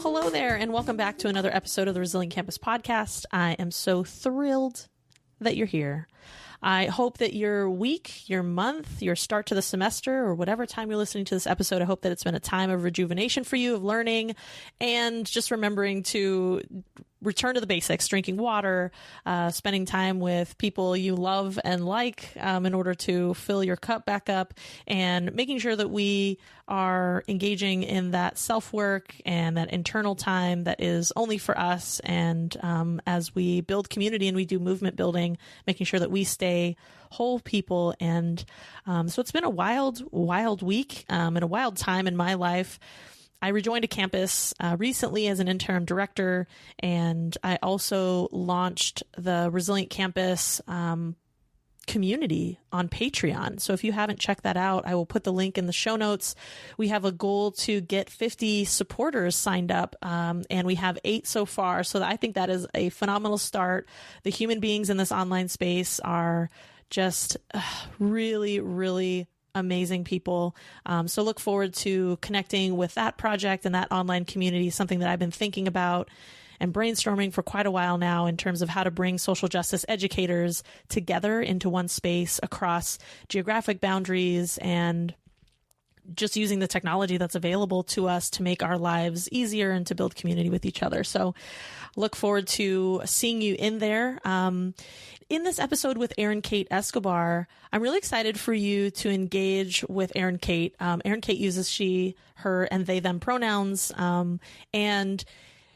Hello there, and welcome back to another episode of the Resilient Campus Podcast. I am so thrilled that you're here. I hope that your week, your month, your start to the semester, or whatever time you're listening to this episode, I hope that it's been a time of rejuvenation for you, of learning, and just remembering to return to the basics, drinking water, spending time with people you love and like in order to fill your cup back up, and making sure that we are engaging in that self-work and that internal time that is only for us. And as we build community and we do movement building, making sure that we stay whole people. And so it's been a wild week and a wild time in my life. I rejoined a campus recently as an interim director, and I also launched the Resilient Campus community on Patreon. So if you haven't checked that out, I will put the link in the show notes. We have a goal to get 50 supporters signed up, and we have 8 so far. So I think that is a phenomenal start. The human beings in this online space are just really, really amazing people. So look forward to connecting with that project and that online community, something that I've been thinking about and brainstorming for quite a while now in terms of how to bring social justice educators together into one space across geographic boundaries, and just using the technology that's available to us to make our lives easier and to build community with each other. So look forward to seeing you in there. In this episode with Erin-Kate Escobar, I'm really excited for you to engage with Erin-Kate. Erin-Kate uses she, her, and they, them pronouns, and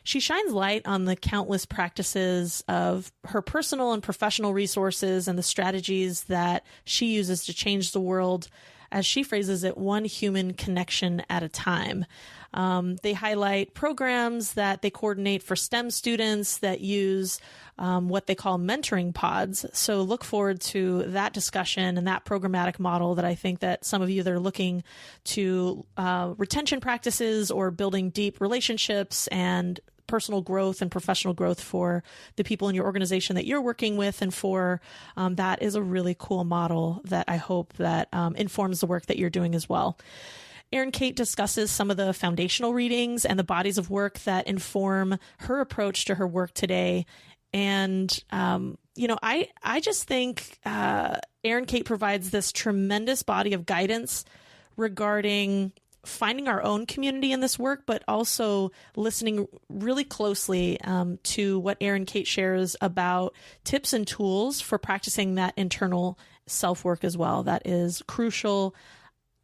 she shines light on the countless practices of her personal and professional resources and the strategies that she uses to change the world, as she phrases it, one human connection at a time. They highlight programs that they coordinate for STEM students that use what they call mentoring pods. So look forward to that discussion and that programmatic model that I think that some of you that are looking to retention practices or building deep relationships and personal growth and professional growth for the people in your organization that you're working with and for, that is a really cool model that I hope that informs the work that you're doing as well. Erin-Kate discusses some of the foundational readings and the bodies of work that inform her approach to her work today. And, I just think Erin-Kate provides this tremendous body of guidance regarding finding our own community in this work, but also listening really closely to what Erin-Kate shares about tips and tools for practicing that internal self-work as well. That is crucial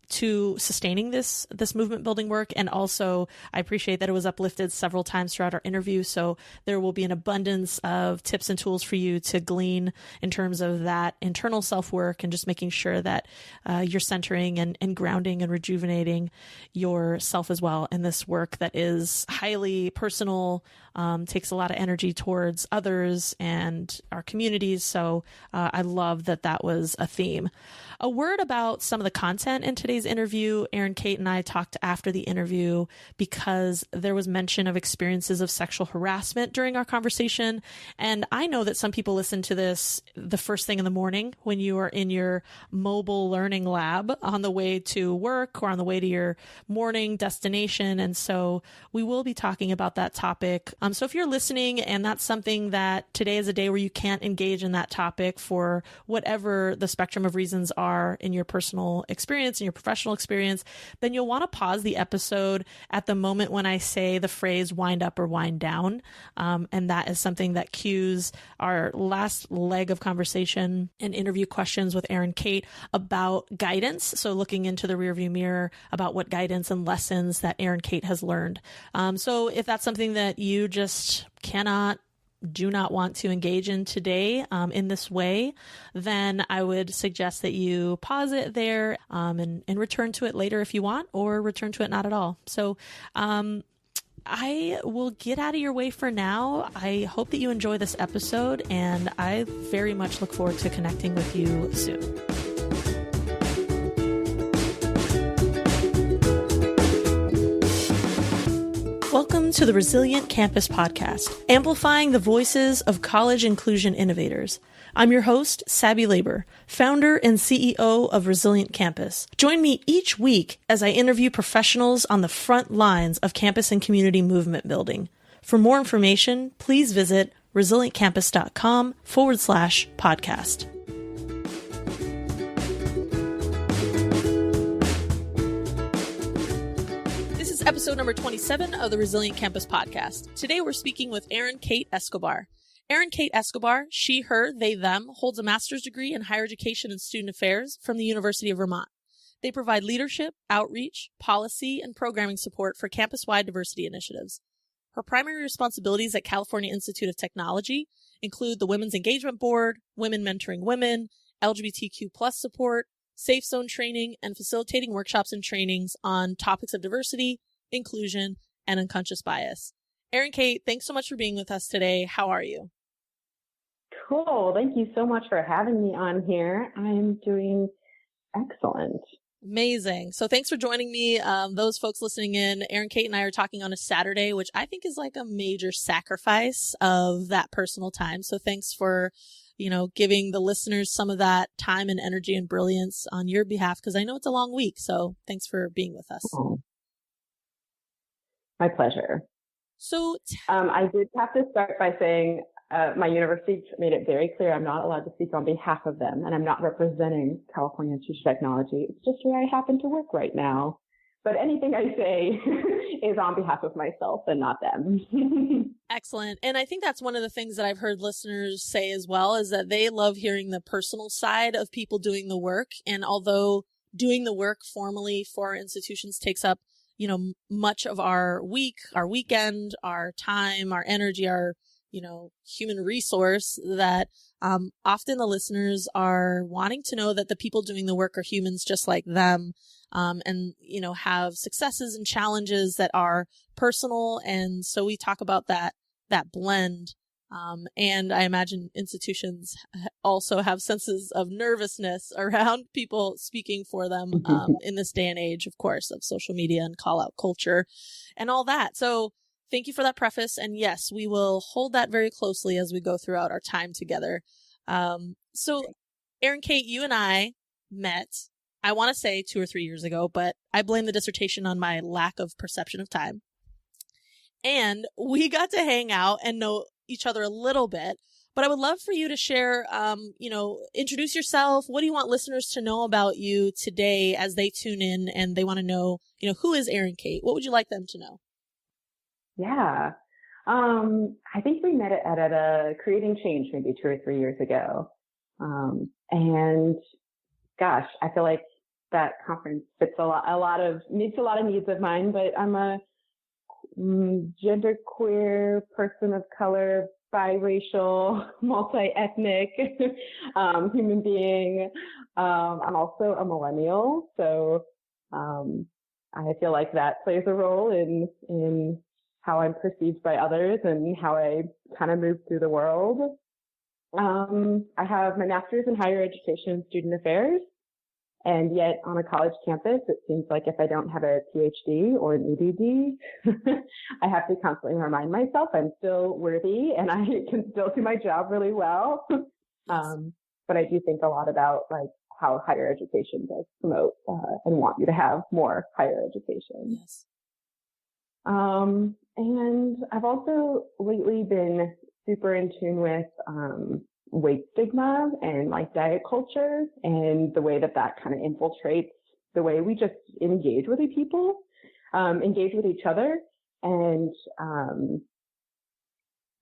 to sustaining this movement building work. And also, I appreciate that it was uplifted several times throughout our interview. So there will be an abundance of tips and tools for you to glean in terms of that internal self-work and just making sure that you're centering and grounding and rejuvenating yourself as well in this work that is highly personal, takes a lot of energy towards others and our communities. So I love that was a theme. A word about some of the content in today's interview. Erin-Kate and I talked after the interview because there was mention of experiences of sexual harassment during our conversation. And I know that some people listen to this the first thing in the morning when you are in your mobile learning lab on the way to work or on the way to your morning destination. And so we will be talking about that topic. So if you're listening and that's something that today is a day where you can't engage in that topic for whatever the spectrum of reasons are in your personal experience and your professional experience, then you'll want to pause the episode at the moment when I say the phrase wind up or wind down. And that is something that cues our last leg of conversation and interview questions with Erin-Kate about guidance. So looking into the rearview mirror about what guidance and lessons that Erin-Kate has learned. So if that's something that you just do not want to engage in today in this way, then I would suggest that you pause it there and return to it later if you want, or return to it not at all. So I will get out of your way for now. I hope that you enjoy this episode, and I very much look forward to connecting with you soon. Welcome to the Resilient Campus Podcast, amplifying the voices of college inclusion innovators. I'm your host, Sabby Labor, founder and CEO of Resilient Campus. Join me each week as I interview professionals on the front lines of campus and community movement building. For more information, please visit resilientcampus.com/podcast. This is episode number 27 of the Resilient Campus podcast. Today we're speaking with Erin-Kate Escobar. Erin-Kate Escobar, she, her, they, them, holds a master's degree in higher education and student affairs from the University of Vermont. They provide leadership, outreach, policy, and programming support for campus-wide diversity initiatives. Her primary responsibilities at California Institute of Technology include the Women's Engagement Board, Women Mentoring Women, LGBTQ+ support, Safe Zone training, and facilitating workshops and trainings on topics of diversity, inclusion, and unconscious bias. Erin-Kate, thanks so much for being with us today. How are you? Cool. Thank you so much for having me on here. I'm doing excellent. Amazing. So thanks for joining me. Those folks listening in, Erin-Kate and I are talking on a Saturday, which I think is like a major sacrifice of that personal time. So thanks for, giving the listeners some of that time and energy and brilliance on your behalf, because I know it's a long week. So thanks for being with us. Oh, my pleasure. So I did have to start by saying my university made it very clear I'm not allowed to speak on behalf of them, and I'm not representing California Institute of Technology. It's just where I happen to work right now. But anything I say is on behalf of myself and not them. Excellent. And I think that's one of the things that I've heard listeners say as well, is that they love hearing the personal side of people doing the work. And although doing the work formally for our institutions takes up much of our week, our weekend, our time, our energy, our, human resource, that often the listeners are wanting to know that the people doing the work are humans just like them, and, have successes and challenges that are personal. And so we talk about that blend. And I imagine institutions also have senses of nervousness around people speaking for them in this day and age, of course, of social media and call out culture and all that. So thank you for that preface. And yes, we will hold that very closely as we go throughout our time together. So Erin-Kate, you and I met, I want to say 2 or 3 years ago, but I blame the dissertation on my lack of perception of time. And we got to hang out and know each other a little bit, but I would love for you to share, introduce yourself. What do you want listeners to know about you today as they tune in and they want to know, who is Erin-Kate? What would you like them to know? Yeah. I think we met at a Creating Change maybe 2 or 3 years ago. And gosh, I feel like that conference meets a lot of needs of mine, but I'm a genderqueer person of color, biracial, multi-ethnic human being. I'm also a millennial, so I feel like that plays a role in how I'm perceived by others and how I kind of move through the world. I have my master's in higher education and student affairs. And yet on a college campus, it seems like if I don't have a PhD or an EDD, I have to constantly remind myself I'm still worthy and I can still do my job really well. But I do think a lot about like how higher education does promote and want you to have more higher education. Yes. And I've also lately been super in tune with weight stigma and like diet culture and the way that kind of infiltrates the way we just engage with people, engage with each other, and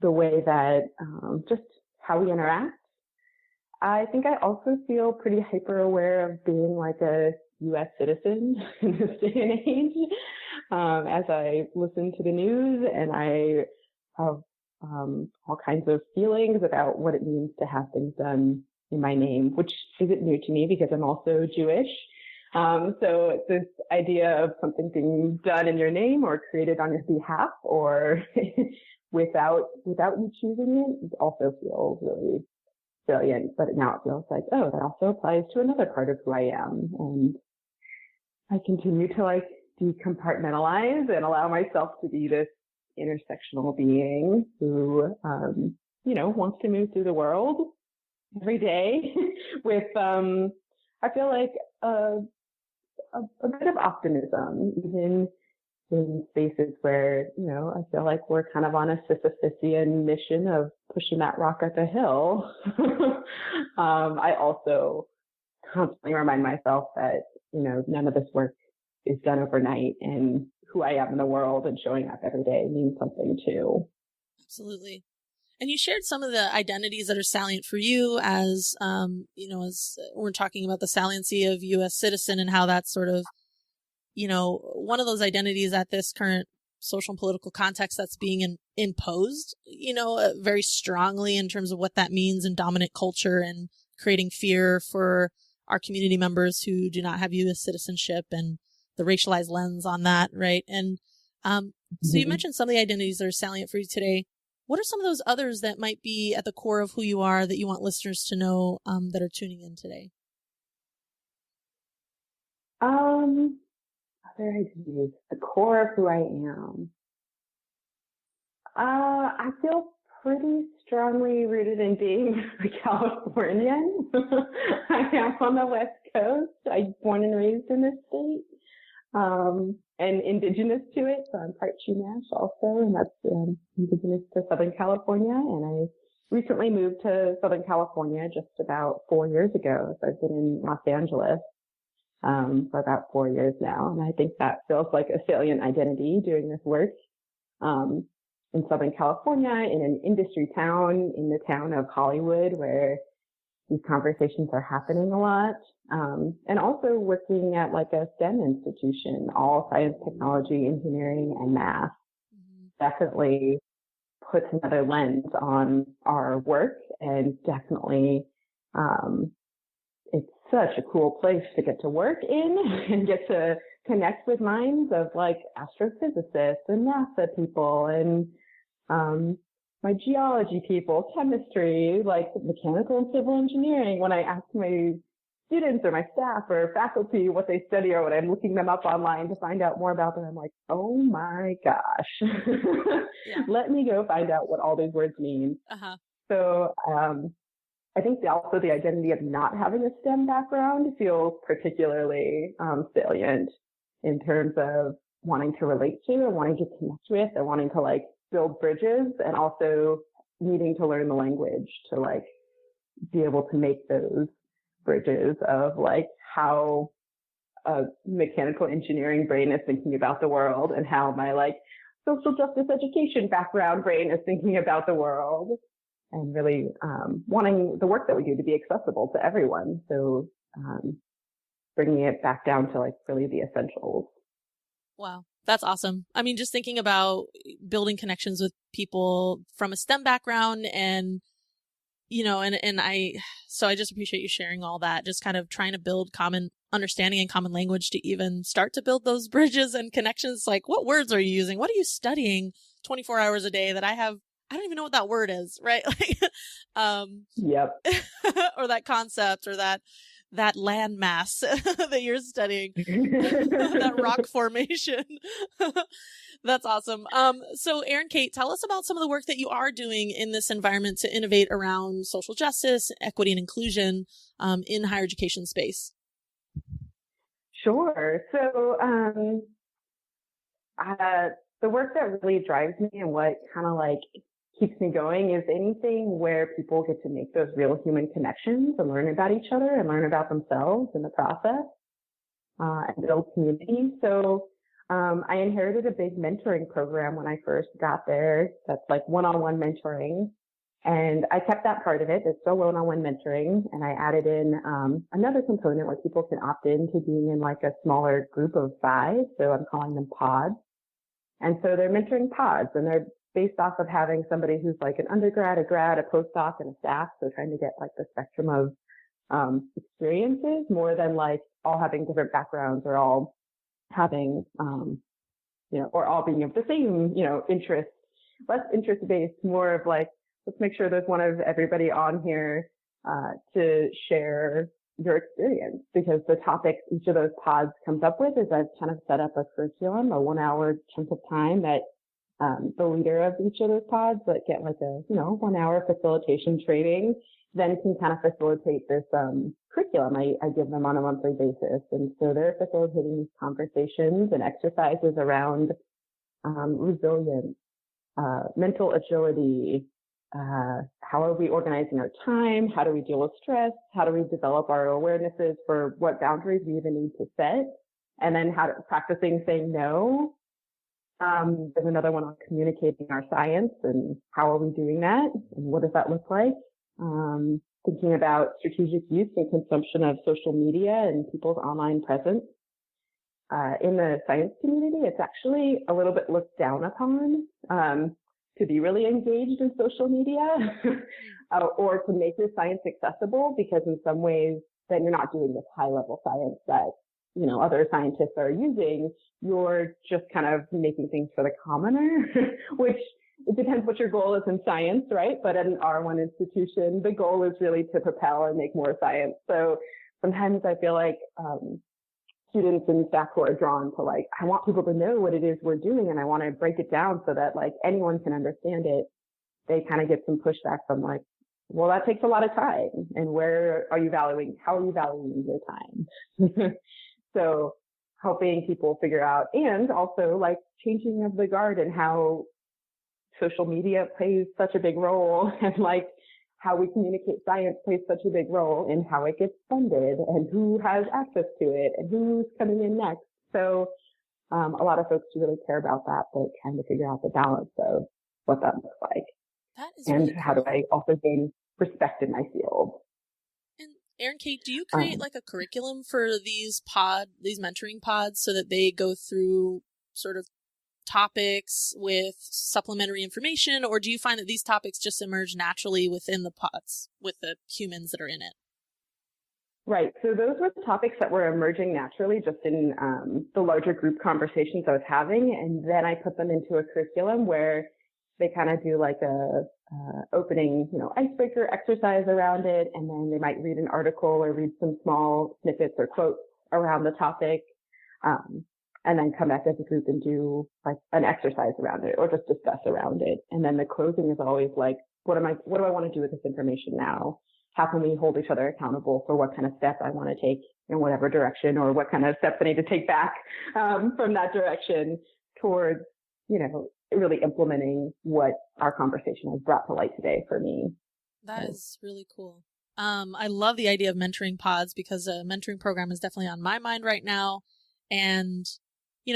the way that just how we interact. I think I also feel pretty hyper aware of being like a U.S. citizen in this day and age, as I listen to the news and I have all kinds of feelings about what it means to have things done in my name, which isn't new to me because I'm also Jewish. So it's this idea of something being done in your name or created on your behalf or without you choosing it also feels really brilliant. But now it feels like, oh, that also applies to another part of who I am. And I continue to like decompartmentalize and allow myself to be this intersectional being who, wants to move through the world every day with, I feel like a bit of optimism, even in spaces where, I feel like we're kind of on a Sisyphusian mission of pushing that rock up a hill. I also constantly remind myself that, none of this work is done overnight, and who I am in the world and showing up every day means something too. Absolutely. And you shared some of the identities that are salient for you as, as we're talking about the saliency of U.S. citizen and how that's sort of, one of those identities at this current social and political context that's being imposed, very strongly in terms of what that means in dominant culture and creating fear for our community members who do not have U.S. citizenship and the racialized lens on that, right? And so you mentioned some of the identities that are salient for you today. What are some of those others that might be at the core of who you are that you want listeners to know that are tuning in today? Other identities, the core of who I am. I feel pretty strongly rooted in being a Californian. I am on the West Coast. I was born and raised in this state, and indigenous to it. So I'm part Chumash also, and that's indigenous to Southern California. And I recently moved to Southern California just about 4 years ago. So I've been in Los Angeles for about 4 years now. And I think that feels like a salient identity doing this work in Southern California, in an industry town, in the town of Hollywood, where these conversations are happening a lot. And also working at like a STEM institution, all science, technology, engineering, and math. Definitely puts another lens on our work, and definitely it's such a cool place to get to work in and get to connect with minds of like astrophysicists and NASA people and my geology people, chemistry, like mechanical and civil engineering. When I ask my students or my staff or faculty what they study or when I'm looking them up online to find out more about them, I'm like, oh my gosh, let me go find out what all these words mean. So I think also the identity of not having a STEM background feels particularly salient in terms of wanting to relate to and wanting to connect with and wanting to like build bridges, and also needing to learn the language to like be able to make those bridges of like how a mechanical engineering brain is thinking about the world and how my like social justice education background brain is thinking about the world, and really wanting the work that we do to be accessible to everyone. So bringing it back down to like really the essentials. Wow. That's awesome. I mean, just thinking about building connections with people from a STEM background and, so I just appreciate you sharing all that, just kind of trying to build common understanding and common language to even start to build those bridges and connections. Like, what words are you using? What are you studying 24 hours a day that I don't even know what that word is, right? Like, yep. or that concept or that landmass that you're studying, that rock formation. That's awesome. So Erin-Kate, tell us about some of the work that you are doing in this environment to innovate around social justice, equity, and inclusion in higher education space. Sure. So the work that really drives me and what kind of like keeps me going is anything where people get to make those real human connections and learn about each other and learn about themselves in the process and build community. So I inherited a big mentoring program when I first got there. That's like one-on-one mentoring. And I kept that part of it. It's still one-on-one mentoring. And I added in another component where people can opt in to being in like a smaller group of 5. So I'm calling them pods. And so they're mentoring pods, and they're based off of having somebody who's like an undergrad, a grad, a postdoc, and a staff. So trying to get like the spectrum of experiences more than like all having different backgrounds or all having, or all being of the same, interest, less interest-based, more of like, let's make sure there's one of everybody on here to share your experience, because the topics each of those pods comes up with is I've kind of set up a curriculum, a 1-hour chunk of time that the leader of each of those pods that get like a, 1 hour facilitation training then can kind of facilitate this curriculum I give them on a monthly basis. And so they're facilitating these conversations and exercises around resilience, mental agility, how are we organizing our time? How do we deal with stress? How do we develop our awarenesses for what boundaries we even need to set? And then practicing saying no. There's another one on communicating our science and how are we doing that? And what does that look like? Thinking about strategic use and consumption of social media and people's online presence. In the science community, it's actually a little bit looked down upon to be really engaged in social media or to make your science accessible, because in some ways then you're not doing this high level science that, you know, other scientists are using. You're just kind of making things for the commoner, which it depends what your goal is in science, right? But at an R1 institution, the goal is really to propel and make more science. So sometimes I feel like students and staff who are drawn to like, I want people to know what it is we're doing and I want to break it down so that like anyone can understand it. They kind of get some pushback from like, well, that takes a lot of time. And how are you valuing your time? So helping people figure out, and also like changing of the guard and how social media plays such a big role, and like how we communicate science plays such a big role in how it gets funded and who has access to it and who's coming in next. So a lot of folks really care about that, but trying to figure out the balance of what that looks like. That is and really how cool. do I also gain respect in my field. And Erin-Kate, do you create like a curriculum for these mentoring pods so that they go through sort of topics with supplementary information, or do you find that these topics just emerge naturally within the pods with the humans that are in it? Right. So those were the topics that were emerging naturally just in the larger group conversations I was having. And then I put them into a curriculum where they kind of do like a opening, icebreaker exercise around it. And then they might read an article or read some small snippets or quotes around the topic. And then come back as a group and do like an exercise around it or just discuss around it. And then the closing is always like, what do I want to do with this information now? How can we hold each other accountable for what kind of step I want to take in whatever direction, or what kind of steps I need to take back from that direction towards, really implementing what our conversation has brought to light today for me. That is really cool. I love the idea of mentoring pods because a mentoring program is definitely on my mind right now. And,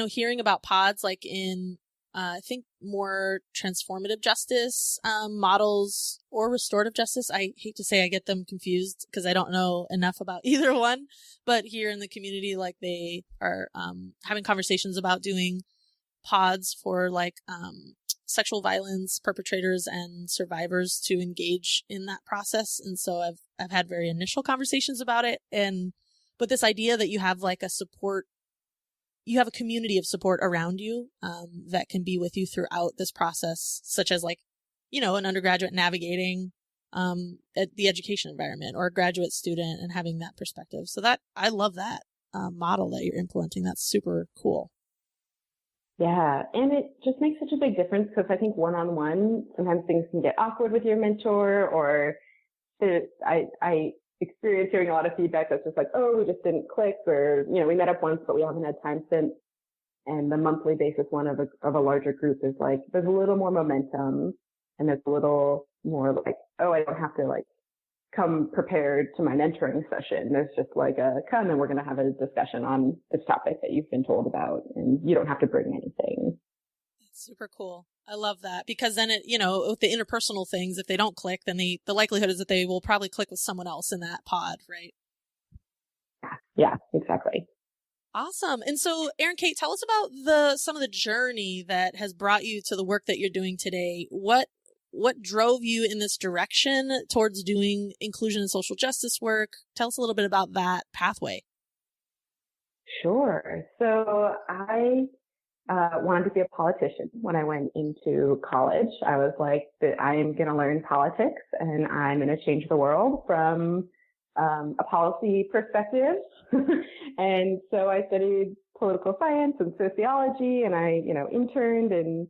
hearing about pods like in, I think more transformative justice models or restorative justice. I hate to say I get them confused because I don't know enough about either one. But here in the community, like they are having conversations about doing pods for like sexual violence perpetrators and survivors to engage in that process. And so I've had very initial conversations about it. But this idea that you have like you have a community of support around you that can be with you throughout this process, such as like, an undergraduate navigating at the education environment or a graduate student and having that perspective. So that I love that model that you're implementing. That's super cool. Yeah, and it just makes such a big difference because I think one-on-one, sometimes things can get awkward with your mentor, or I experience hearing a lot of feedback that's just like, oh, we just didn't click, or, we met up once, but we haven't had time since. And the monthly basis one of a larger group is like, there's a little more momentum and there's a little more like, oh, I don't have to like come prepared to my mentoring session. There's just like come and we're going to have a discussion on this topic that you've been told about, and you don't have to bring anything. That's super cool. I love that because then it, with the interpersonal things, if they don't click, then the likelihood is that they will probably click with someone else in that pod, right? Yeah, exactly. Awesome. And so, Erin-Kate, tell us about some of the journey that has brought you to the work that you're doing today. What drove you in this direction towards doing inclusion and social justice work? Tell us a little bit about that pathway. Sure. So I wanted to be a politician when I went into college. I was like, I am going to learn politics and I'm going to change the world from a policy perspective. And so I studied political science and sociology, and I, interned and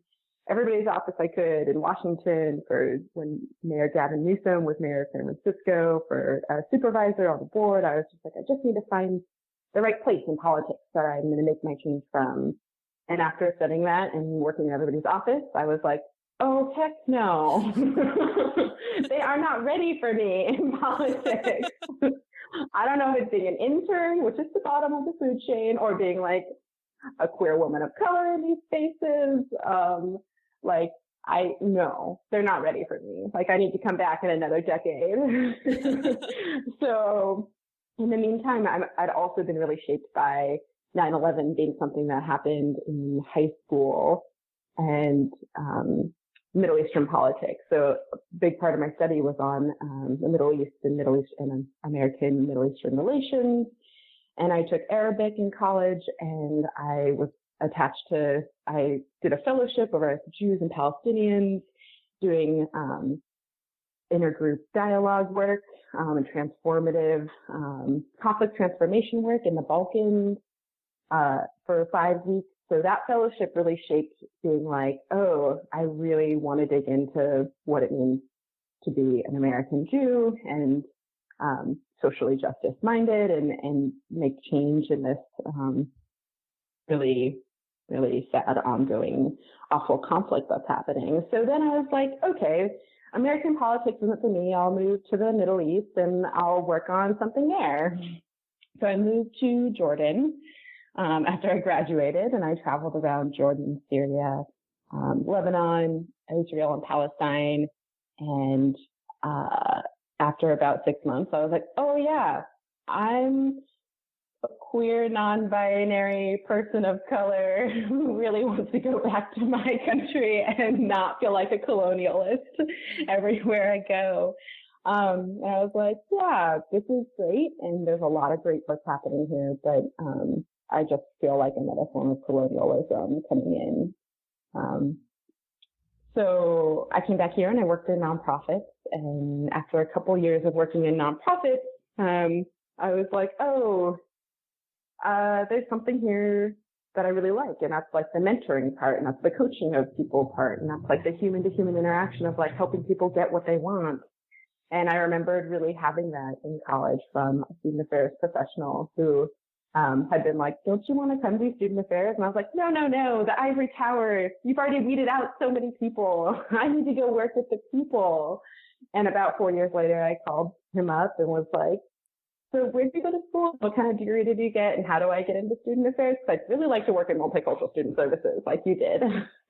everybody's office I could in Washington, for when Mayor Gavin Newsom was mayor of San Francisco, for a supervisor on the board. I was just like, I just need to find the right place in politics that I'm going to make my change from. And after studying that and working in everybody's office, I was like, oh, heck no. They are not ready for me in politics. I don't know if it's being an intern, which is the bottom of the food chain, or being like a queer woman of color in these spaces. No, they're not ready for me. Like, I need to come back in another decade. So in the meantime, I'd also been really shaped by 9/11 being something that happened in high school and Middle Eastern politics. So a big part of my study was on the Middle East and American Middle Eastern relations. And I took Arabic in college, and I did a fellowship over Jews and Palestinians, doing intergroup dialogue work and transformative conflict transformation work in the Balkans for 5 weeks. So that fellowship really shaped being like, oh, I really want to dig into what it means to be an American Jew and socially justice minded and make change in this really, really sad, ongoing, awful conflict that's happening. So then I was like, okay, American politics isn't for me. I'll move to the Middle East and I'll work on something there. So I moved to Jordan after I graduated, and I traveled around Jordan, Syria, Lebanon, Israel, and Palestine. And after about 6 months, I was like, oh yeah, I'm a queer, non-binary person of color who really wants to go back to my country and not feel like a colonialist everywhere I go. And I was like, yeah, this is great. And there's a lot of great work happening here, but I just feel like another form of colonialism coming in. So I came back here and I worked in nonprofits. And after a couple years of working in nonprofits, I was like, oh, there's something here that I really like. And that's like the mentoring part, and that's the coaching of people part. And that's like the human to human interaction of like helping people get what they want. And I remembered really having that in college from a student affairs professional who had been like, don't you want to come do student affairs? And I was like, no, the ivory tower. You've already weeded out so many people. I need to go work with the people. And about 4 years later, I called him up and was like, so where did you go to school? What kind of degree did you get? And how do I get into student affairs? Because I'd really like to work in multicultural student services like you did.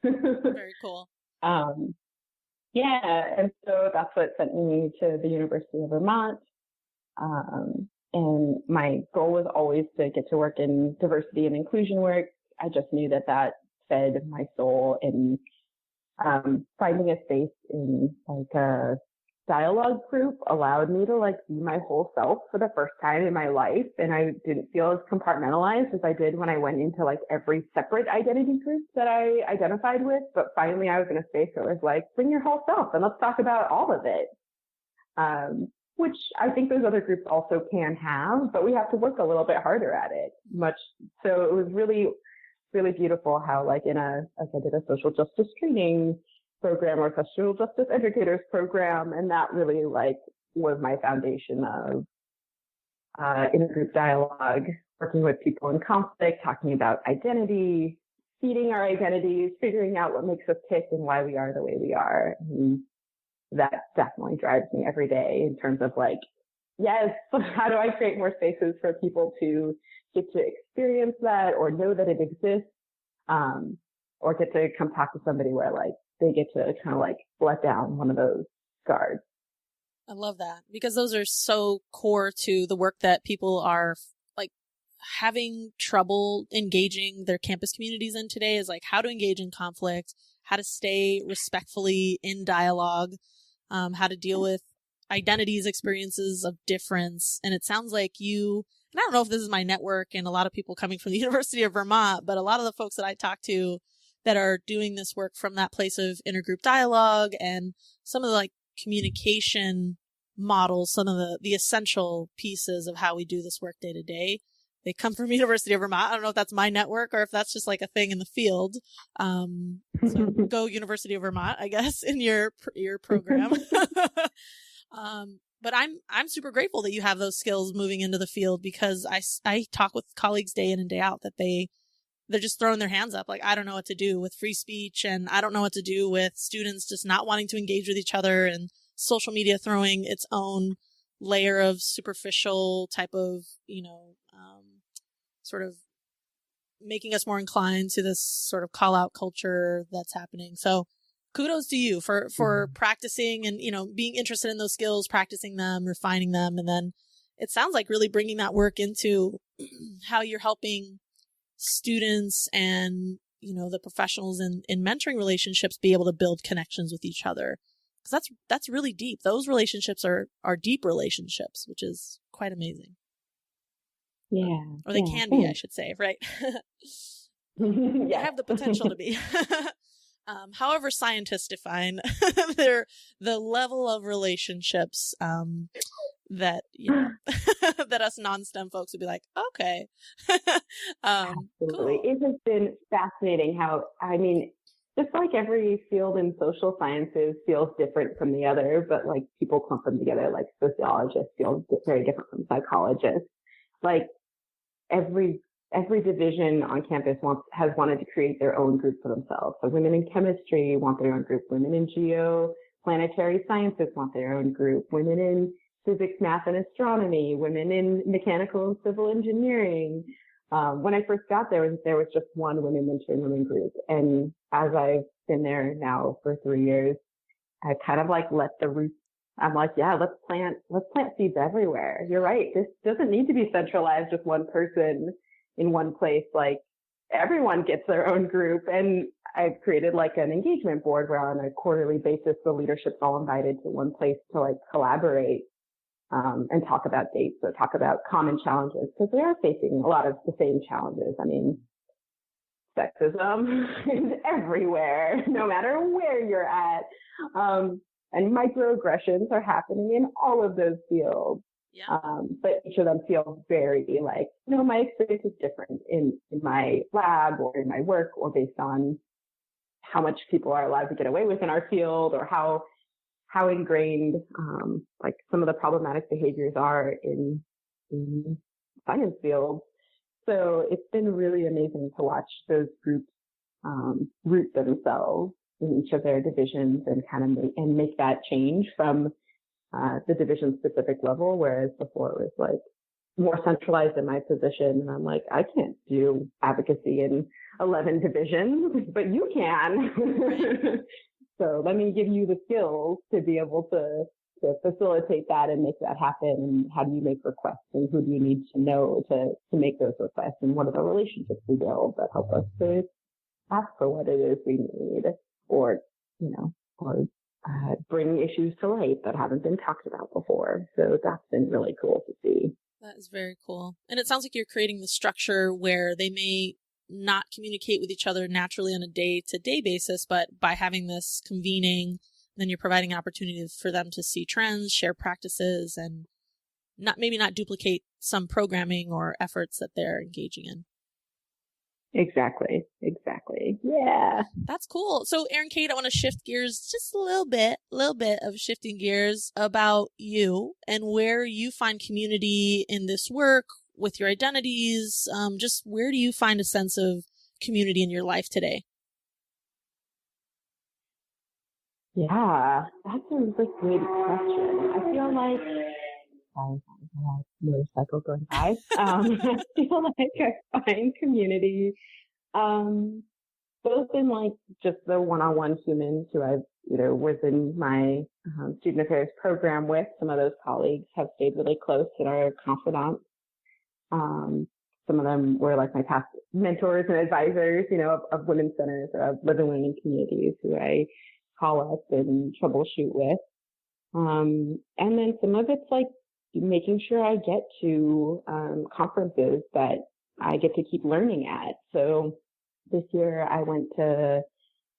Very cool. Yeah. And so that's what sent me to the University of Vermont. And my goal was always to get to work in diversity and inclusion work. I just knew that that fed my soul, and finding a space in like a dialogue group allowed me to like be my whole self for the first time in my life. And I didn't feel as compartmentalized as I did when I went into like every separate identity group that I identified with. But finally I was in a space where it was like, bring your whole self and let's talk about all of it. Which I think those other groups also can have, but we have to work a little bit harder at it. So it was really, really beautiful how like I did a social justice training program or social justice educators program, and that really like was my foundation of intergroup dialogue, working with people in conflict, talking about identity, feeding our identities, figuring out what makes us tick and why we are the way we are. And that definitely drives me every day in terms of like, yes, how do I create more spaces for people to get to experience that or know that it exists, or get to come talk to somebody where like they get to kind of like let down one of those guards. I love that, because those are so core to the work that people are like having trouble engaging their campus communities in today, is like how to engage in conflict, how to stay respectfully in dialogue, how to deal with identities, experiences of difference. And it sounds like you, and I don't know if this is my network and a lot of people coming from the University of Vermont, but a lot of the folks that I talk to that are doing this work from that place of intergroup dialogue and some of the like communication models, some of the essential pieces of how we do this work day to day, they come from University of Vermont. I don't know if that's my network or if that's just like a thing in the field. So go University of Vermont, I guess, in your program. But I'm super grateful that you have those skills moving into the field, because I talk with colleagues day in and day out that they're just throwing their hands up. Like, I don't know what to do with free speech, and I don't know what to do with students just not wanting to engage with each other, and social media throwing its own layer of superficial type of, sort of making us more inclined to this sort of call out culture that's happening. So kudos to you for practicing and, being interested in those skills, practicing them, refining them. And then it sounds like really bringing that work into how you're helping students and, the professionals in mentoring relationships be able to build connections with each other. Because that's really deep. Those relationships are deep relationships, which is quite amazing. Yeah. Or they can be, I should say, right? They have the potential to be. However scientists define the level of relationships that that us non-STEM folks would be like, okay. Absolutely. Cool. It has been fascinating how, just like every field in social sciences feels different from the other, but like people clump them together, like sociologists feel very different from psychologists. Like every division on campus has wanted to create their own group for themselves. So women in chemistry want their own group. Women in geoplanetary sciences want their own group. Women in physics, math, and astronomy. Women in mechanical and civil engineering. When I first got there was just one women mentoring women group. And as I've been there now for 3 years, I kind of like let the roots. I'm like, yeah, let's plant seeds everywhere. You're right. This doesn't need to be centralized with one person in one place. Like everyone gets their own group. And I've created like an engagement board where on a quarterly basis, the leadership's all invited to one place to like collaborate, and talk about dates or talk about common challenges, because they are facing a lot of the same challenges. Sexism is everywhere, no matter where you're at. And microaggressions are happening in all of those fields. Yeah. But each of them feel very like, my experience is different in my lab or in my work, or based on how much people are allowed to get away with in our field, or how ingrained, like some of the problematic behaviors are in science fields. So it's been really amazing to watch those groups, root themselves in each of their divisions and kind of make that change from the division specific level, whereas before it was like more centralized in my position. And I'm like, I can't do advocacy in 11 divisions, but you can. So let me give you the skills to be able to facilitate that and make that happen. And how do you make requests, and who do you need to know to make those requests, and what are the relationships we build that help us to ask for what it is we need, or bring issues to light that haven't been talked about before. So that's been really cool to see. That is very cool. And it sounds like you're creating the structure where they may not communicate with each other naturally on a day-to-day basis, but by having this convening, then you're providing opportunities for them to see trends, share practices, and maybe not duplicate some programming or efforts that they're engaging in. Exactly. Yeah. That's cool. So Erin-Kate, I want to shift gears just a little bit of shifting gears about you and where you find community in this work with your identities. Just where do you find a sense of community in your life today? Yeah, that's a really good question. I feel like, motorcycle going by. I feel like I find community, both in like just the one-on-one humans who I've, was in my student affairs program with. Some of those colleagues have stayed really close and are confidants. Some of them were like my past mentors and advisors, of women's centers or of living women communities who I call up and troubleshoot with. And then some of it's like making sure I get to conferences that I get to keep learning at. So this year I went to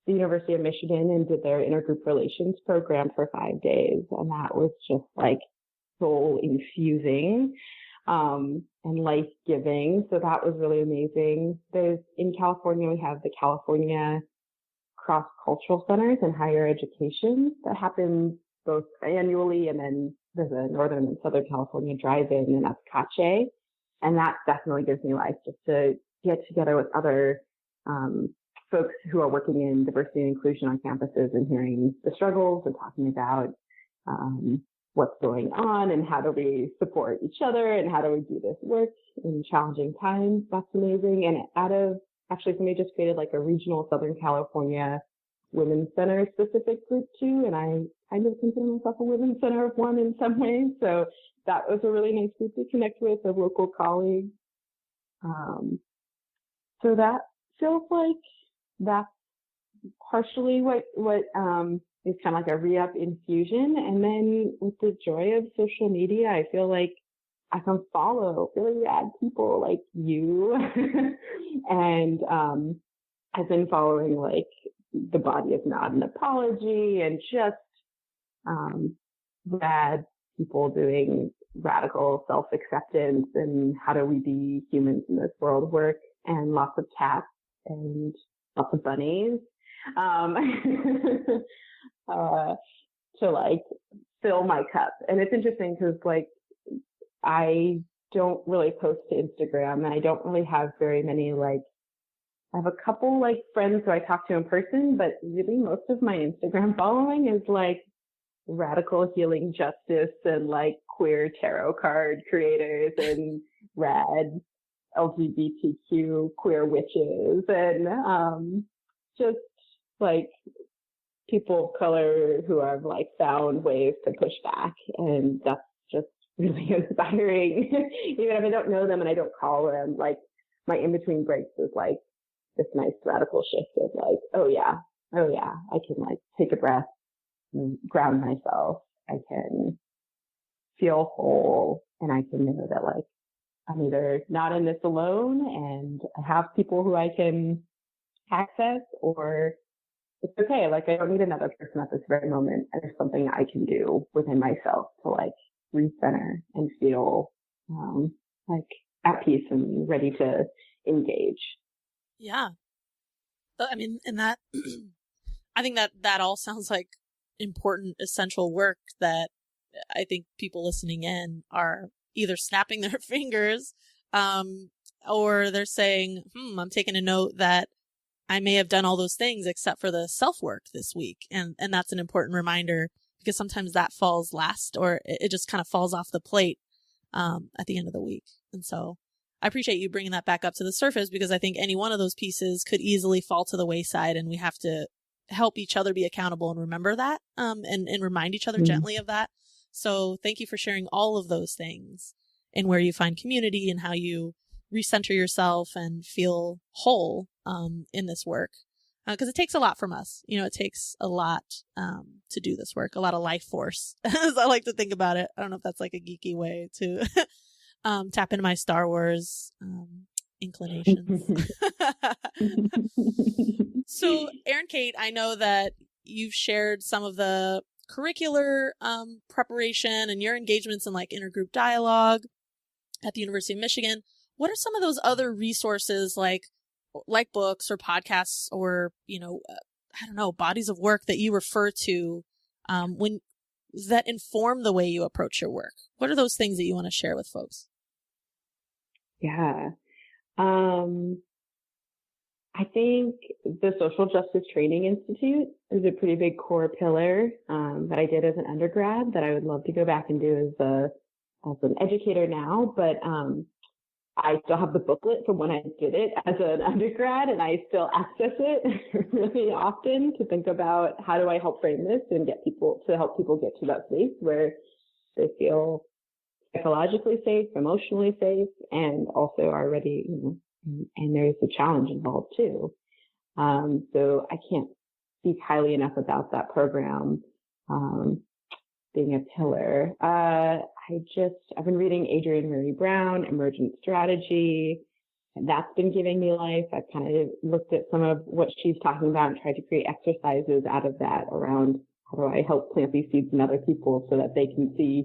the University of Michigan and did their intergroup relations program for 5 days. And that was just like soul infusing. and life-giving. So that was really amazing. In California, we have the California Cross-Cultural Centers in higher education that happens both annually, and then there's a Northern and Southern California drive-in in Escache. And that definitely gives me life, just to get together with other folks who are working in diversity and inclusion on campuses and hearing the struggles and talking about what's going on and how do we support each other and how do we do this work in challenging times. That's amazing. And somebody just created like a regional Southern California Women's Center specific group too. And I kind of consider myself a Women's Center of one in some ways. So that was a really nice group to connect with, of local colleagues. So that feels like that's partially what is kind of like a re-up infusion. And then with the joy of social media, I feel like I can follow really rad people like you. And I've been following like The Body is Not an Apology, and just rad people doing radical self-acceptance and how do we be humans in this world work, and lots of cats and lots of bunnies to like fill my cup. And it's interesting because like I don't really post to Instagram, and I don't really have very many like, I have a couple like friends who I talk to in person, but really most of my Instagram following is like radical healing justice and like queer tarot card creators and rad LGBTQ queer witches, and just like people of color who have like found ways to push back. And that's just really inspiring. Even if I don't know them and I don't call them, like my in-between breaks is like this nice radical shift of like, oh yeah, I can like take a breath and ground myself. I can feel whole, and I can know that like I'm either not in this alone and I have people who I can access, or it's okay. Like I don't need another person at this very moment. And there's something I can do within myself to like recenter and feel like at peace and ready to engage. Yeah. I mean, and that, I think that all sounds like important, essential work that I think people listening in are either snapping their fingers, or they're saying, I'm taking a note that I may have done all those things except for the self-work this week. And that's an important reminder, because sometimes that falls last, or it just kind of falls off the plate at the end of the week. And so I appreciate you bringing that back up to the surface, because I think any one of those pieces could easily fall to the wayside, and we have to help each other be accountable and remember that, and remind each other gently of that. So thank you for sharing all of those things, and where you find community and how you recenter yourself and feel whole in this work. Because it takes a lot from us. You know, it takes a lot to do this work, a lot of life force, as I like to think about it. I don't know if that's like a geeky way to tap into my Star Wars inclinations. So, Erin-Kate, I know that you've shared some of the curricular preparation and your engagements in like intergroup dialogue at the University of Michigan. What are some of those other resources like books or podcasts or, I don't know, bodies of work that you refer to when that inform the way you approach your work? What are those things that you want to share with folks? Yeah. I think the Social Justice Training Institute is a pretty big core pillar that I did as an undergrad that I would love to go back and do as an educator now. But I still have the booklet from when I did it as an undergrad, and I still access it really often to think about how do I help frame this and help people get to that place where they feel psychologically safe, emotionally safe, and also are ready, and there's a challenge involved too. So I can't speak highly enough about that program being a pillar. I've been reading Adrienne Maree Brown, Emergent Strategy, and that's been giving me life. I've kind of looked at some of what she's talking about and tried to create exercises out of that around how do I help plant these seeds in other people so that they can see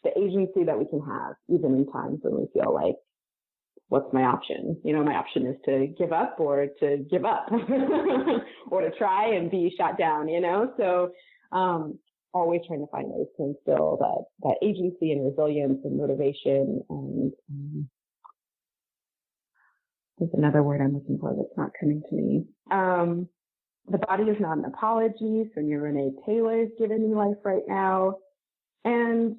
the agency that we can have, even in times when we feel like, what's my option? My option is to give up or to give up or to try and be shot down, So always trying to find ways to instill that agency and resilience and motivation. And there's another word I'm looking for that's not coming to me. The body is not an apology. So Renee Taylor is giving me life right now. And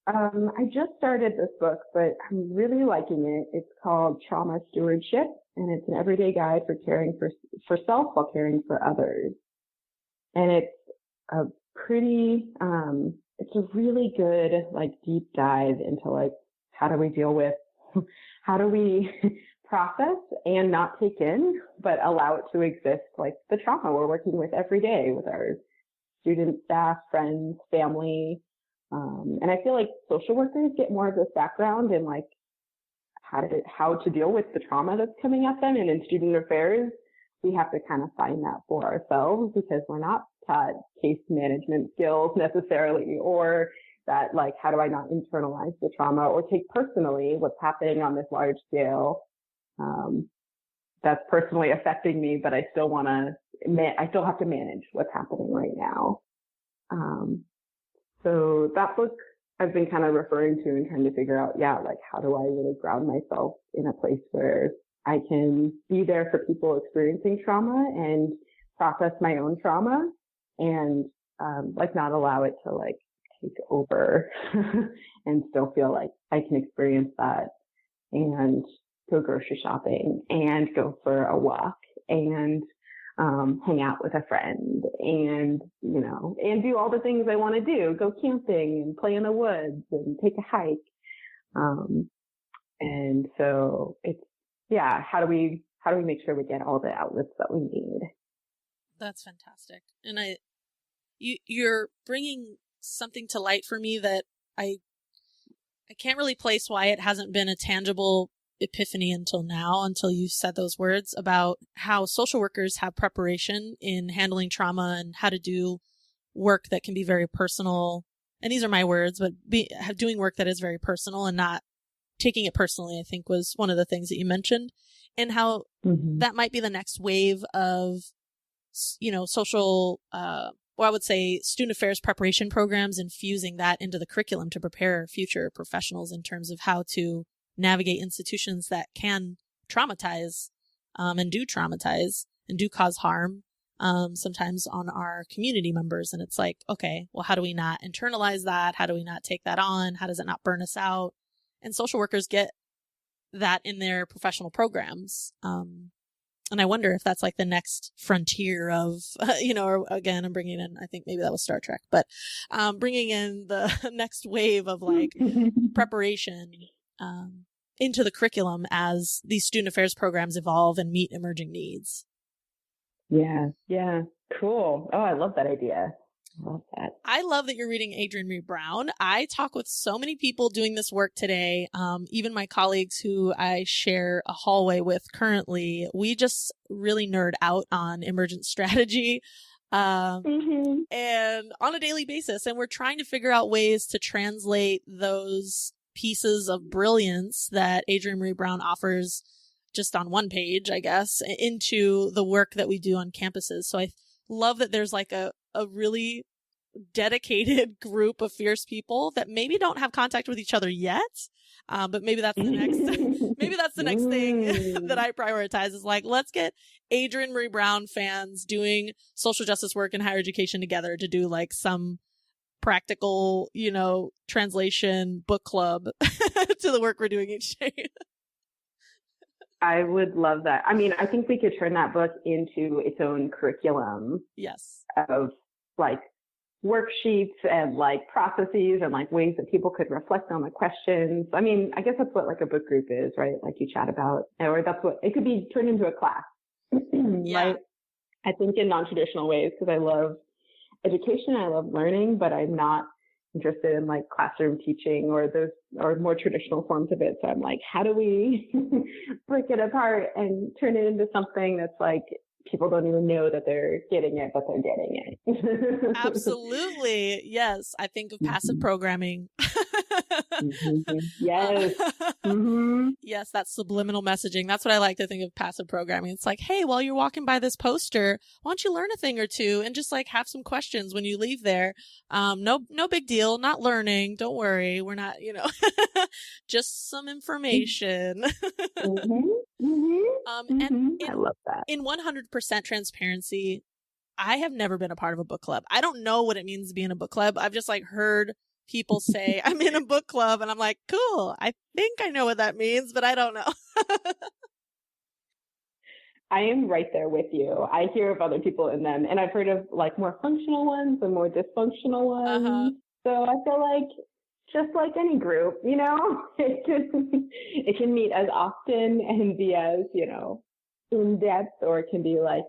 I just started this book, but I'm really liking it. It's called Trauma Stewardship, and it's an everyday guide for caring for self while caring for others. And it's a it's a really good, deep dive into, how do we process and not take in, but allow it to exist, the trauma we're working with every day with our students, staff, friends, family. And I feel like social workers get more of this background in how to deal with the trauma that's coming at them. And in student affairs, we have to kind of find that for ourselves because we're not taught case management skills necessarily, or that how do I not internalize the trauma or take personally what's happening on this large scale that's personally affecting me, but I still have to manage what's happening right now. So that book I've been kind of referring to and trying to figure out, how do I really ground myself in a place where I can be there for people experiencing trauma and process my own trauma and, not allow it to take over and still feel like I can experience that and go grocery shopping and go for a walk and hang out with a friend and, and do all the things I want to do, go camping and play in the woods and take a hike. And so it's, how do we make sure we get all the outlets that we need? That's fantastic. And you're bringing something to light for me that I can't really place why it hasn't been a tangible epiphany until now, until you said those words about how social workers have preparation in handling trauma and how to do work that can be very personal. And these are my words, but doing work that is very personal and not taking it personally, I think was one of the things that you mentioned, and how that might be the next wave of, social, or I would say student affairs preparation programs, infusing that into the curriculum to prepare future professionals in terms of how to navigate institutions that can traumatize and do cause harm sometimes on our community members. And it's okay, well, how do we not internalize that? How do we not take that on? How does it not burn us out? And social workers get that in their professional programs. And I wonder if that's the next frontier of, or again, I'm bringing in, I think maybe that was Star Trek, but bringing in the next wave of preparation into the curriculum as these student affairs programs evolve and meet emerging needs. Yeah. Cool. Oh, I love that idea. I love that. I love that you're reading Adrienne Maree Brown. I talk with so many people doing this work today. Even my colleagues who I share a hallway with currently, we just really nerd out on emergent strategy. And on a daily basis. And we're trying to figure out ways to translate those pieces of brilliance that Adrienne Maree Brown offers just on one page, I guess, into the work that we do on campuses. So I love that there's a really dedicated group of fierce people that maybe don't have contact with each other yet. But maybe that's the next thing that I prioritize is let's get Adrienne Maree Brown fans doing social justice work in higher education together to do some practical, translation book club to the work we're doing each day. I would love that. I mean, I think we could turn that book into its own curriculum. Yes. Of worksheets and processes and ways that people could reflect on the questions. I mean, I guess that's what a book group is, right? You chat about, or that's what it could be turned into a class. Yeah. Right? I think in non-traditional ways, because I love education, I love learning, but I'm not interested in classroom teaching or more traditional forms of it. So I'm how do we break it apart and turn it into something that's people don't even know that they're getting it, but they're getting it. Absolutely. Yes. I think of passive programming Yes. Yes, that's subliminal messaging. That's what I like to think of passive programming. It's like, hey, while you're walking by this poster, why don't you learn a thing or two and just like have some questions when you leave there? No big deal. Not learning. Don't worry. We're not, just some information. I love that. In 100% transparency, I have never been a part of a book club. I don't know what it means to be in a book club. I've just like heard people say I'm in a book club and I'm like, cool. I think I know what that means, but I don't know. I am right there with you. I hear of other people in them, and I've heard of like more functional ones and more dysfunctional ones. So I feel like just like any group, it can meet as often and be as, in depth, or it can be like,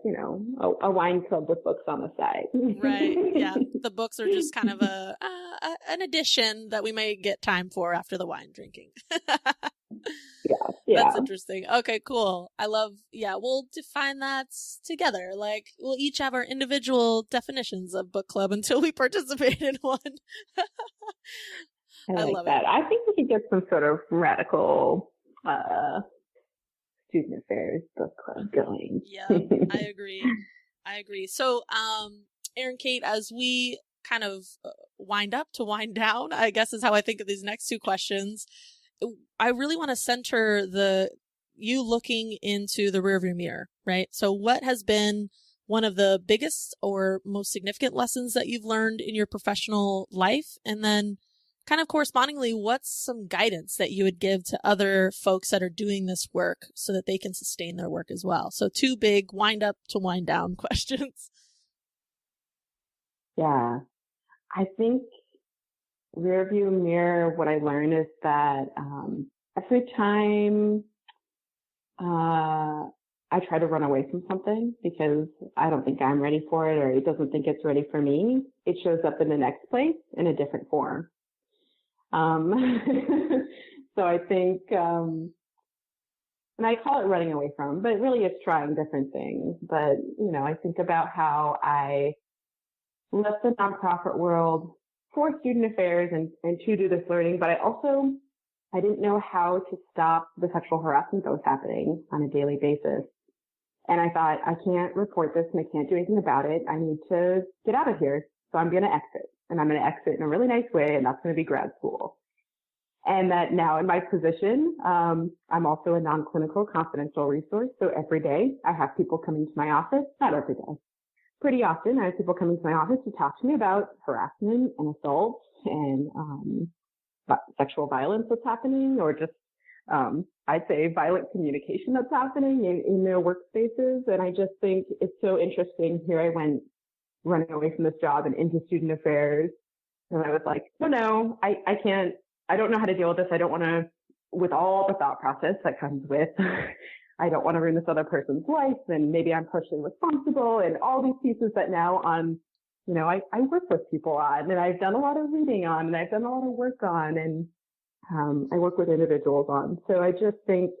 a wine club with books on the side. Right. Yeah. The books are just kind of an addition that we may get time for after the wine drinking. Yeah. That's interesting. Okay, cool. I love, we'll define that together. Like, we'll each have our individual definitions of book club until we participate in one. I like that. I think we could get some sort of radical student affairs book club going. Yeah, I agree. So, Erin-Kate, as we kind of wind up to wind down, I guess is how I think of these next two questions. I really want to center you looking into the rearview mirror, right? So what has been one of the biggest or most significant lessons that you've learned in your professional life? And then kind of correspondingly, what's some guidance that you would give to other folks that are doing this work so that they can sustain their work as well? So two big wind up to wind down questions. Yeah, I think rearview mirror, what I learned is that every time I try to run away from something because I don't think I'm ready for it, or it doesn't think it's ready for me, it shows up in the next place in a different form. So I think, and I call it running away from, but really it's trying different things. But, I think about how I left the nonprofit world for student affairs and to do this learning, but I didn't know how to stop the sexual harassment that was happening on a daily basis. And I thought, I can't report this and I can't do anything about it. I need to get out of here. So I'm going to exit, and I'm going to exit in a really nice way. And that's going to be grad school. And that now in my position, I'm also a non-clinical confidential resource. So every day I have people coming to my office, not every day, pretty often I have people coming to my office to talk to me about harassment and assault and sexual violence that's happening, or just, I'd say violent communication that's happening in their workspaces. And I just think it's so interesting. Here I went running away from this job and into student affairs. And I was like, no, I can't, I don't know how to deal with this. I don't want to, with all the thought process that comes with, I don't want to ruin this other person's life. And maybe I'm partially responsible, and all these pieces that now I work with people on, and I've done a lot of reading on, and I've done a lot of work on, and I work with individuals on. So I just think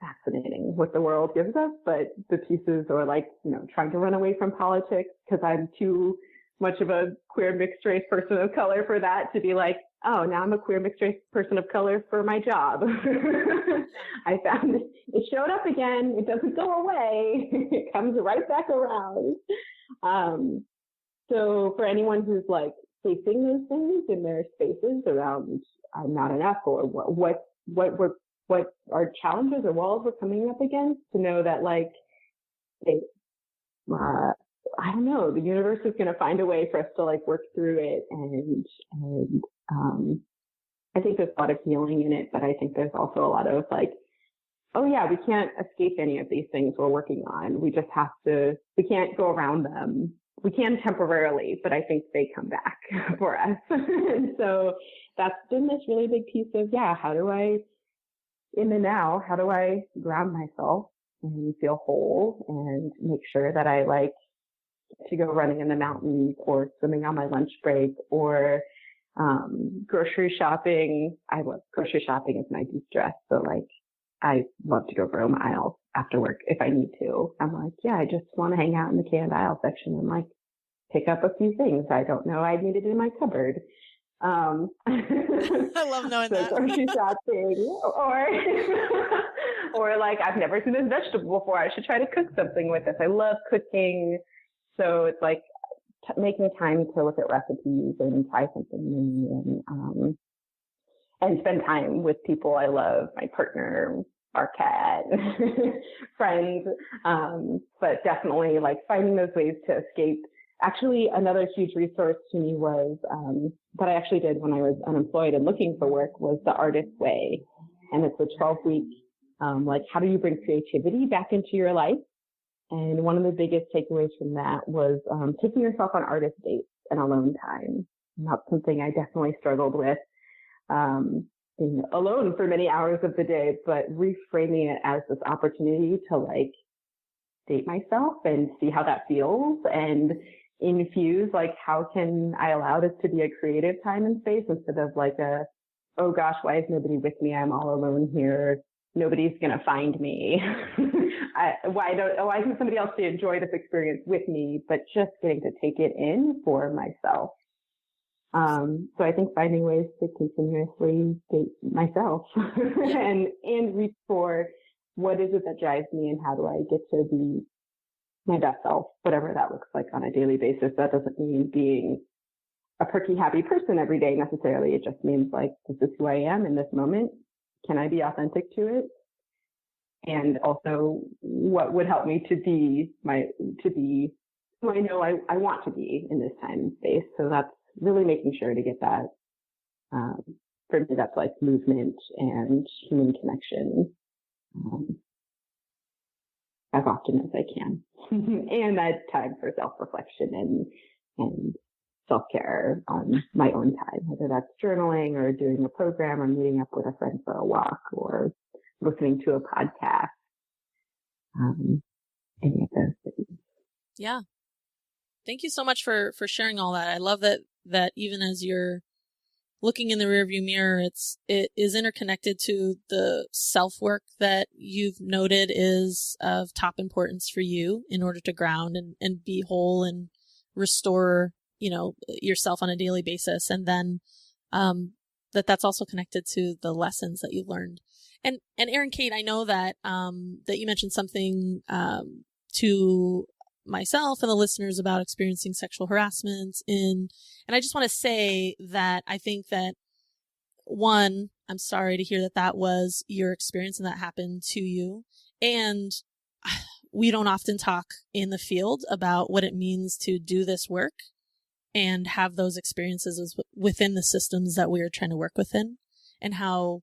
fascinating what the world gives us, but the pieces are like, trying to run away from politics because I'm too much of a queer mixed race person of color for that to be like, oh, now I'm a queer mixed race person of color for my job. I found it showed up again. It doesn't go away. It comes right back around. So for anyone who's like facing those things in their spaces around I'm not enough, or what our challenges or walls we're coming up against, to know that like, I don't know, the universe is going to find a way for us to like work through it. And I think there's a lot of healing in it, but I think there's also a lot of like, oh yeah, we can't escape any of these things we're working on. We just we can't go around them. We can temporarily, but I think they come back for us. And so that's been this really big piece of, how do I, in the now, how do I ground myself and feel whole and make sure that I like to go running in the mountains or swimming on my lunch break or grocery shopping. I love grocery shopping is my de-stress. So like, I love to go roam aisles after work if I need to. I'm like, I just want to hang out in the canned aisle section and like pick up a few things I don't know I needed in my cupboard. I love knowing that. Grocery shopping, or like, I've never seen this vegetable before. I should try to cook something with this. I love cooking. So it's like making time to look at recipes and try something new and spend time with people I love, my partner, our cat, friends. But definitely like finding those ways to escape. Actually, another huge resource to me was, that I actually did when I was unemployed and looking for work, was the Artist Way. And it's a 12-week, like, how do you bring creativity back into your life? And one of the biggest takeaways from that was taking yourself on artist dates and alone time. And that's something I definitely struggled with, being alone for many hours of the day, but reframing it as this opportunity to like date myself and see how that feels, and infuse like, how can I allow this to be a creative time and space instead of like oh gosh, why is nobody with me? I'm all alone here. Nobody's going to find me. Why isn't somebody else to enjoy this experience with me, but just getting to take it in for myself. So I think finding ways to continuously date myself and reach for what is it that drives me and how do I get to be my best self, whatever that looks like on a daily basis. That doesn't mean being a perky, happy person every day necessarily. It just means like, this is who I am in this moment. Can I be authentic to it? And also, what would help me to be who I know I want to be in this time and space. So that's really making sure to get that. For me, that's like movement and human connection as often as I can. And that time for self-reflection and self-care on my own time, whether that's journaling or doing a program or meeting up with a friend for a walk or listening to a podcast, any of those things. Yeah. Thank you so much for sharing all that. I love that even as you're looking in the rearview mirror, it is interconnected to the self-work that you've noted is of top importance for you in order to ground and be whole and restore, yourself on a daily basis. And then, that's also connected to the lessons that you've learned. And Erin-Kate, I know that you mentioned something to myself and the listeners about experiencing sexual harassment and I just want to say that I think that, one, I'm sorry to hear that was your experience and that happened to you. And we don't often talk in the field about what it means to do this work and have those experiences within the systems that we are trying to work within, and how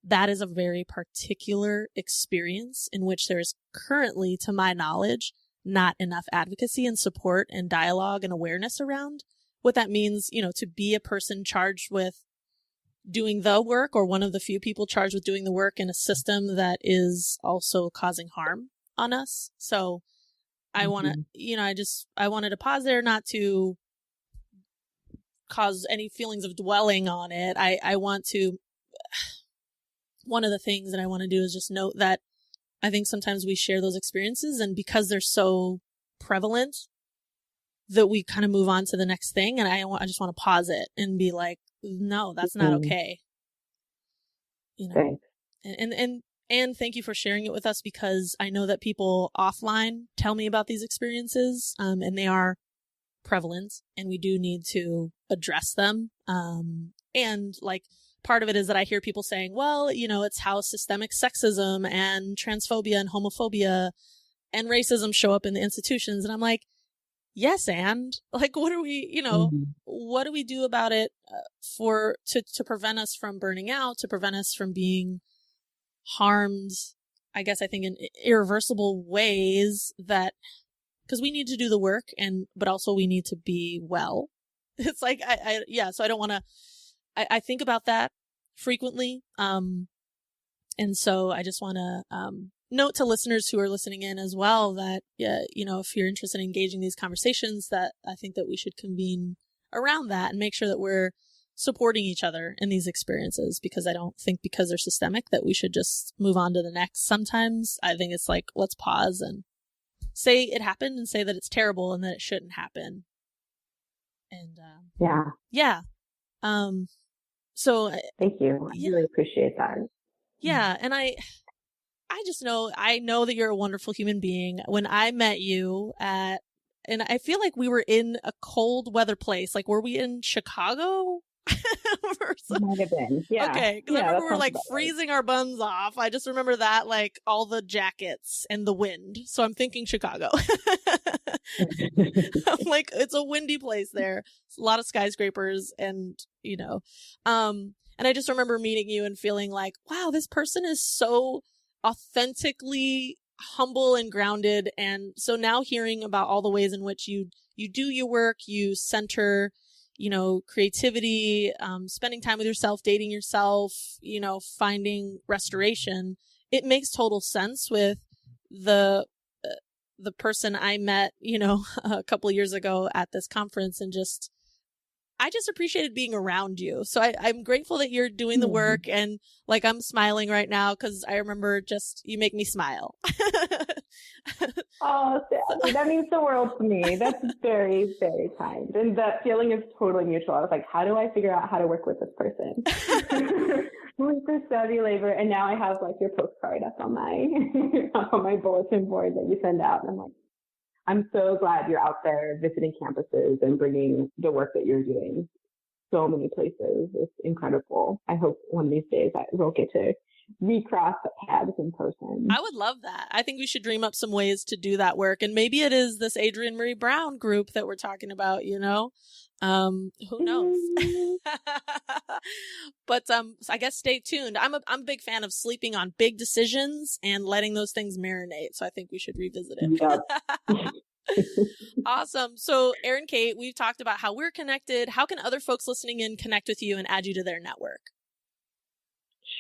that is a very particular experience in which there is currently, to my knowledge, not enough advocacy and support and dialogue and awareness around what that means, to be a person charged with doing the work, or one of the few people charged with doing the work in a system that is also causing harm on us. So I want to, I wanted to pause there, not to cause any feelings of dwelling on it. I want to, one of the things that I want to do is just note that I think sometimes we share those experiences, and because they're so prevalent, that we kind of move on to the next thing. And I just want to pause it and be like, no, that's not okay. And thank you for sharing it with us, because I know that people offline tell me about these experiences, and they are prevalent, and we do need to address them. And like, part of it is that I hear people saying, well, it's how systemic sexism and transphobia and homophobia and racism show up in the institutions. And I'm like, yes. And like, what are we, what do we do about it to prevent us from burning out, to prevent us from being harmed, I guess, I think in irreversible ways, that, because we need to do the work but also we need to be well. It's like, so I don't want to, I think about that frequently. And so I just want to note to listeners who are listening in as well that, if you're interested in engaging these conversations, that I think that we should convene around that and make sure that we're supporting each other in these experiences, because I don't think because they're systemic that we should just move on to the next. Sometimes I think it's like, let's pause and say it happened and say that it's terrible and that it shouldn't happen. And, So thank you. I really appreciate that. Yeah. And I just know, I know that you're a wonderful human being. When I met you and I feel like we were in a cold weather place. Like, were we in Chicago? Might have been. Yeah. Okay. Because I remember we were like freezing our buns off. I just remember that, like all the jackets and the wind. So I'm thinking Chicago. I'm like, it's a windy place there. It's a lot of skyscrapers and, and I just remember meeting you and feeling like, wow, this person is so authentically humble and grounded. And so now hearing about all the ways in which you do your work, you center, creativity, spending time with yourself, dating yourself, finding restoration, it makes total sense with the person I met, a couple of years ago at this conference, and I just appreciated being around you. So I'm grateful that you're doing the work, and like I'm smiling right now because I remember you make me smile. Oh, Sally, that means the world to me. That's very, very kind. And that feeling is totally mutual. I was like, how do I figure out how to work with this person? Who's this Savvy Labor? And now I have like your postcard up on my bulletin board that you send out. And I'm like, I'm so glad you're out there visiting campuses and bringing the work that you're doing so many places. It's incredible. I hope one of these days we'll get to recross paths in person. I would love that. I think we should dream up some ways to do that work. And maybe it is this Adrienne Marie Brown group that we're talking about, who knows? But I guess stay tuned. I'm a big fan of sleeping on big decisions and letting those things marinate. So I think we should revisit it. Yep. Awesome. So Erin-Kate, we've talked about how we're connected. How can other folks listening in connect with you and add you to their network?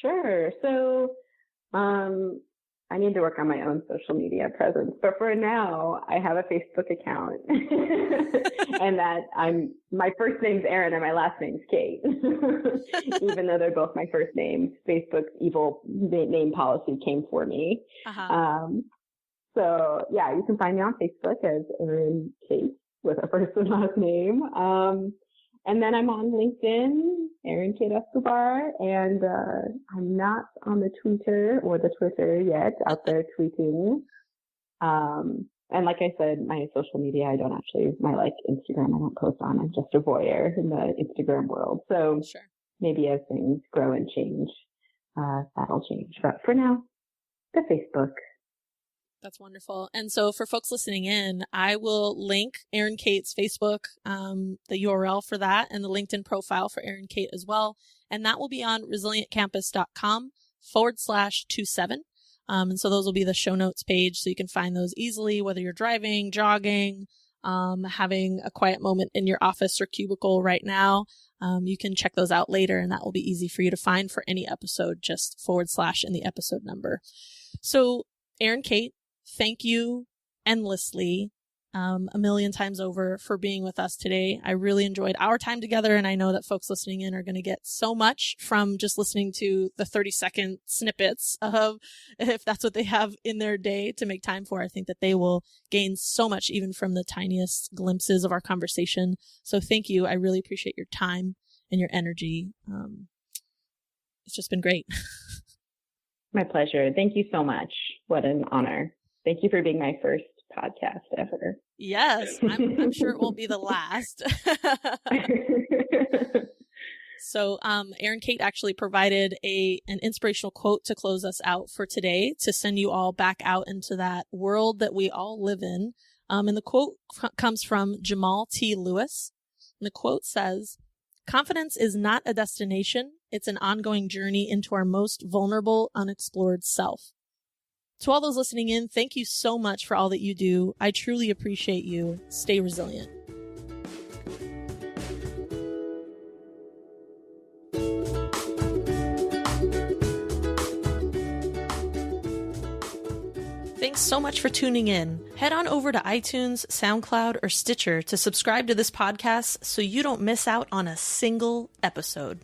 Sure. So I need to work on my own social media presence, but for now I have a Facebook account and that my first name's Erin and my last name's Kate. Even though they're both my first names, Facebook's evil name policy came for me. Uh-huh. So yeah, you can find me on Facebook as Erin-Kate with a first and last name. And then I'm on LinkedIn, Erin-Kate Escobar, and I'm not on the Twitter yet, out there tweeting. And like I said, my social media, my Instagram, I don't post on. I'm just a voyeur in the Instagram world. So sure. Maybe as things grow and change, that'll change. But for now, the Facebook. That's wonderful. And so for folks listening in, I will link Erin-Kate's Facebook, the URL for that, and the LinkedIn profile for Erin-Kate as well. And that will be on resilientcampus.com/27. And so those will be the show notes page. So you can find those easily, whether you're driving, jogging, having a quiet moment in your office or cubicle right now. You can check those out later, and that will be easy for you to find for any episode, just / in the episode number. So Erin-Kate, thank you endlessly, a million times over for being with us today. I really enjoyed our time together, and I know that folks listening in are going to get so much from just listening to the 30-second snippets of, if that's what they have in their day to make time for. I think that they will gain so much even from the tiniest glimpses of our conversation. So thank you. I really appreciate your time and your energy. It's just been great. My pleasure. Thank you so much. What an honor. Thank you for being my first podcast ever. Yes, I'm sure it won't be the last. So Erin-Kate actually provided an inspirational quote to close us out for today, to send you all back out into that world that we all live in. And the quote comes from Jamal T. Lewis. And the quote says, "Confidence is not a destination. It's an ongoing journey into our most vulnerable, unexplored self." To all those listening in, thank you so much for all that you do. I truly appreciate you. Stay resilient. Thanks so much for tuning in. Head on over to iTunes, SoundCloud, or Stitcher to subscribe to this podcast so you don't miss out on a single episode.